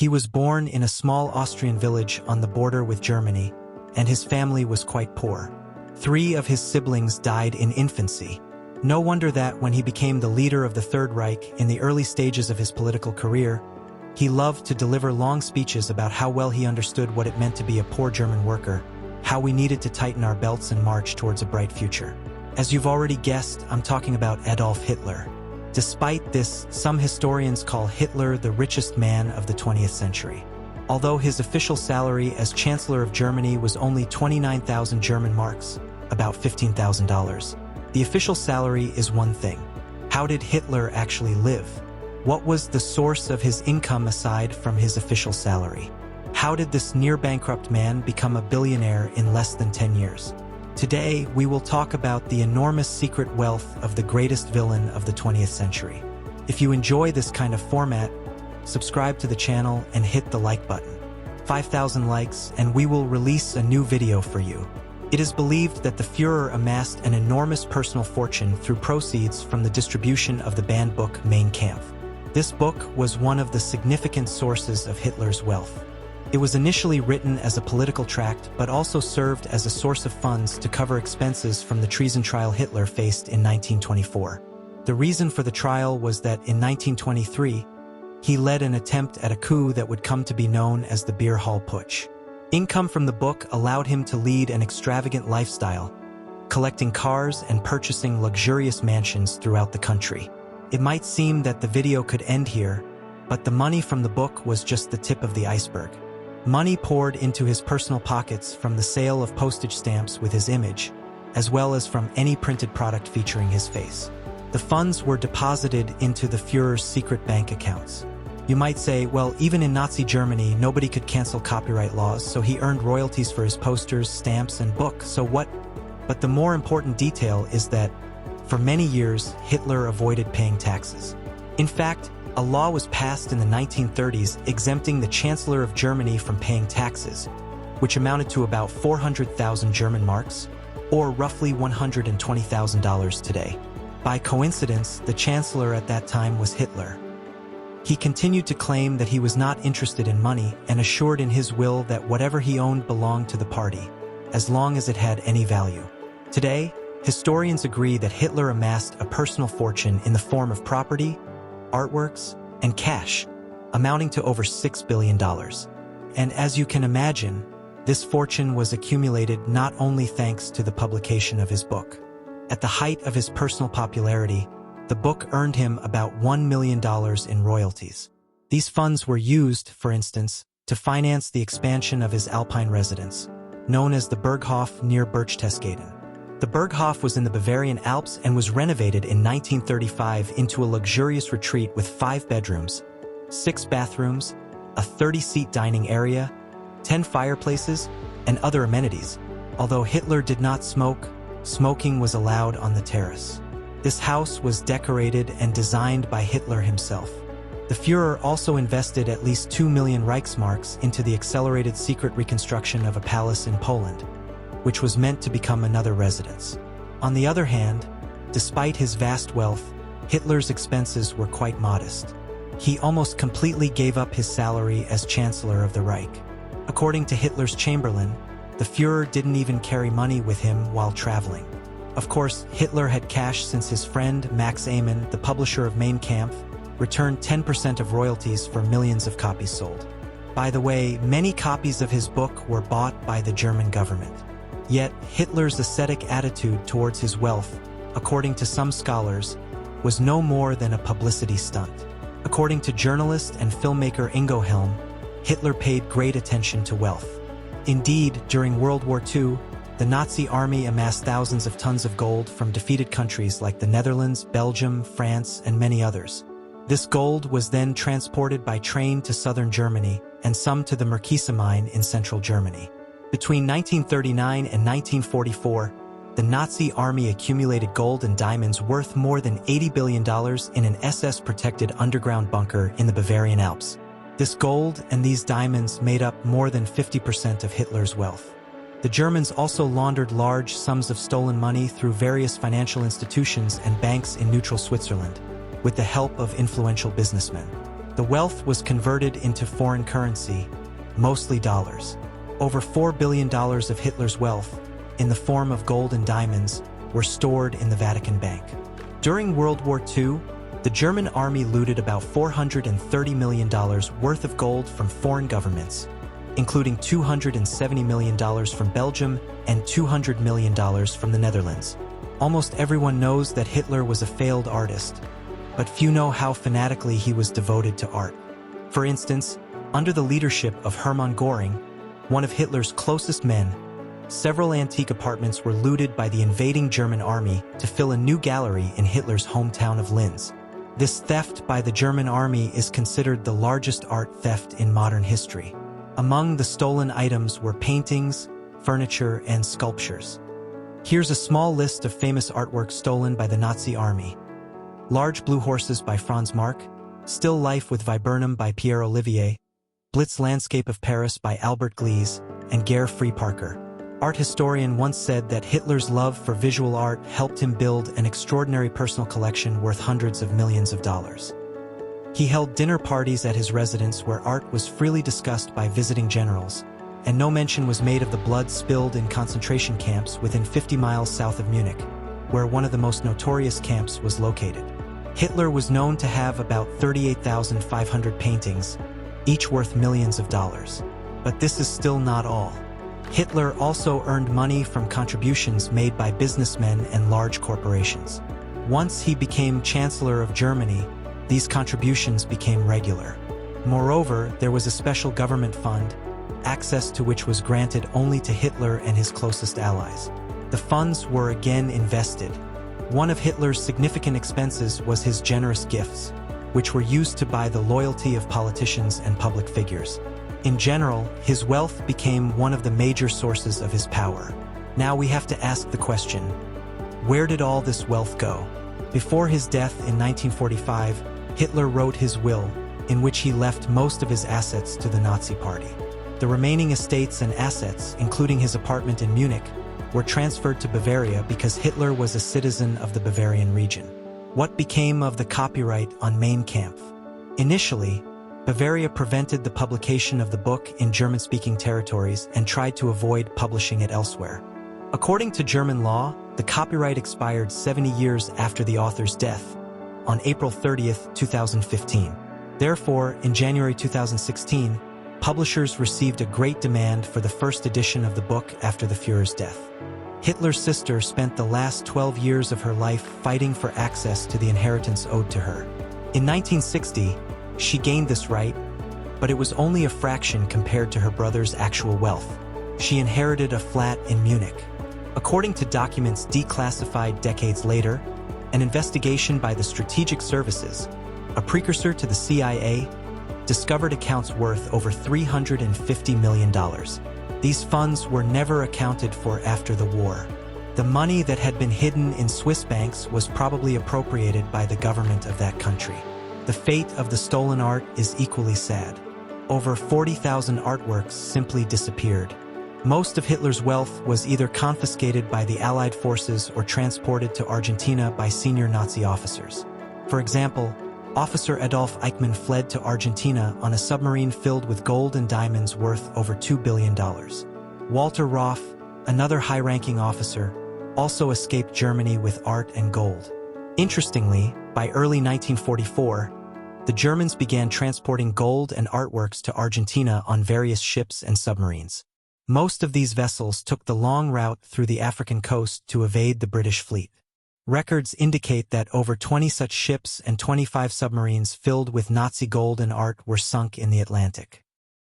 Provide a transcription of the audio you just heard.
He was born in a small Austrian village on the border with Germany, and his family was quite poor. 3 of his siblings died in infancy. No wonder that when he became the leader of the Third Reich in the early stages of his political career, he loved to deliver long speeches about how well he understood what it meant to be a poor German worker, how we needed to tighten our belts and march towards a bright future. As you've already guessed, I'm talking about Adolf Hitler. Despite this, some historians call Hitler the richest man of the 20th century. Although his official salary as Chancellor of Germany was only 29,000 German marks, about $15,000, the official salary is one thing. How did Hitler actually live? What was the source of his income aside from his official salary? How did this near-bankrupt man become a billionaire in less than 10 years? Today, we will talk about the enormous secret wealth of the greatest villain of the 20th century. If you enjoy this kind of format, subscribe to the channel and hit the like button. 5,000 likes and we will release a new video for you. It is believed that the Führer amassed an enormous personal fortune through proceeds from the distribution of the banned book Mein Kampf. This book was one of the significant sources of Hitler's wealth. It was initially written as a political tract but also served as a source of funds to cover expenses from the treason trial Hitler faced in 1924. The reason for the trial was that in 1923, he led an attempt at a coup that would come to be known as the Beer Hall Putsch. Income from the book allowed him to lead an extravagant lifestyle, collecting cars and purchasing luxurious mansions throughout the country. It might seem that the video could end here, but the money from the book was just the tip of the iceberg. Money poured into his personal pockets from the sale of postage stamps with his image, as well as from any printed product featuring his face. The funds were deposited into the Führer's secret bank accounts. You might say, well, even in Nazi Germany, nobody could cancel copyright laws, so he earned royalties for his posters, stamps, and book, so what? But the more important detail is that, for many years, Hitler avoided paying taxes. In fact, a law was passed in the 1930s exempting the Chancellor of Germany from paying taxes, which amounted to about 400,000 German marks, or roughly $120,000 today. By coincidence, the Chancellor at that time was Hitler. He continued to claim that he was not interested in money and assured in his will that whatever he owned belonged to the party, as long as it had any value. Today, historians agree that Hitler amassed a personal fortune in the form of property, artworks, and cash, amounting to over $6 billion. And as you can imagine, this fortune was accumulated not only thanks to the publication of his book. At the height of his personal popularity, the book earned him about $1 million in royalties. These funds were used, for instance, to finance the expansion of his Alpine residence, known as the Berghof near Berchtesgaden. The Berghof was in the Bavarian Alps and was renovated in 1935 into a luxurious retreat with 5 bedrooms, 6 bathrooms, a 30-seat dining area, 10 fireplaces, and other amenities. Although Hitler did not smoke, smoking was allowed on the terrace. This house was decorated and designed by Hitler himself. The Führer also invested at least 2 million Reichsmarks into the accelerated secret reconstruction of a palace in Poland, which was meant to become another residence. On the other hand, despite his vast wealth, Hitler's expenses were quite modest. He almost completely gave up his salary as Chancellor of the Reich. According to Hitler's Chamberlain, the Führer didn't even carry money with him while traveling. Of course, Hitler had cash since his friend Max Amann, the publisher of Mein Kampf, returned 10% of royalties for millions of copies sold. By the way, many copies of his book were bought by the German government. Yet, Hitler's ascetic attitude towards his wealth, according to some scholars, was no more than a publicity stunt. According to journalist and filmmaker Ingo Helm, Hitler paid great attention to wealth. Indeed, during World War II, the Nazi army amassed thousands of tons of gold from defeated countries like the Netherlands, Belgium, France, and many others. This gold was then transported by train to southern Germany and some to the Märkische mine in central Germany. Between 1939 and 1944, the Nazi army accumulated gold and diamonds worth more than $80 billion in an SS-protected underground bunker in the Bavarian Alps. This gold and these diamonds made up more than 50% of Hitler's wealth. The Germans also laundered large sums of stolen money through various financial institutions and banks in neutral Switzerland, with the help of influential businessmen. The wealth was converted into foreign currency, mostly dollars. Over $4 billion of Hitler's wealth, in the form of gold and diamonds, were stored in the Vatican Bank. During World War II, the German army looted about $430 million worth of gold from foreign governments, including $270 million from Belgium and $200 million from the Netherlands. Almost everyone knows that Hitler was a failed artist, but few know how fanatically he was devoted to art. For instance, under the leadership of Hermann Göring, one of Hitler's closest men, several antique apartments were looted by the invading German army to fill a new gallery in Hitler's hometown of Linz. This theft by the German army is considered the largest art theft in modern history. Among the stolen items were paintings, furniture, and sculptures. Here's a small list of famous artworks stolen by the Nazi army. Large Blue Horses by Franz Marc, Still Life with Viburnum by Pierre Olivier, Blitz Landscape of Paris by Albert Glees, and Gare Free Parker. Art historian once said that Hitler's love for visual art helped him build an extraordinary personal collection worth hundreds of millions of dollars. He held dinner parties at his residence where art was freely discussed by visiting generals, and no mention was made of the blood spilled in concentration camps within 50 miles south of Munich, where one of the most notorious camps was located. Hitler was known to have about 38,500 paintings, each worth millions of dollars. But this is still not all. Hitler also earned money from contributions made by businessmen and large corporations. Once he became Chancellor of Germany, these contributions became regular. Moreover, there was a special government fund, access to which was granted only to Hitler and his closest allies. The funds were again invested. One of Hitler's significant expenses was his generous gifts, which were used to buy the loyalty of politicians and public figures. In general, his wealth became one of the major sources of his power. Now we have to ask the question, where did all this wealth go? Before his death in 1945, Hitler wrote his will, in which he left most of his assets to the Nazi Party. The remaining estates and assets, including his apartment in Munich, were transferred to Bavaria because Hitler was a citizen of the Bavarian region. What became of the copyright on Mein Kampf? Initially, Bavaria prevented the publication of the book in German-speaking territories and tried to avoid publishing it elsewhere. According to German law, the copyright expired 70 years after the author's death, on April 30, 2015. Therefore, in January 2016, publishers received a great demand for the first edition of the book after the Führer's death. Hitler's sister spent the last 12 years of her life fighting for access to the inheritance owed to her. In 1960, she gained this right, but it was only a fraction compared to her brother's actual wealth. She inherited a flat in Munich. According to documents declassified decades later, an investigation by the Strategic Services, a precursor to the CIA, discovered accounts worth over $350 million. These funds were never accounted for after the war. The money that had been hidden in Swiss banks was probably appropriated by the government of that country. The fate of the stolen art is equally sad. Over 40,000 artworks simply disappeared. Most of Hitler's wealth was either confiscated by the Allied forces or transported to Argentina by senior Nazi officers. For example, Officer Adolf Eichmann fled to Argentina on a submarine filled with gold and diamonds worth over $2 billion. Walter Roth, another high-ranking officer, also escaped Germany with art and gold. Interestingly, by early 1944, the Germans began transporting gold and artworks to Argentina on various ships and submarines. Most of these vessels took the long route through the African coast to evade the British fleet. Records indicate that over 20 such ships and 25 submarines filled with Nazi gold and art were sunk in the Atlantic.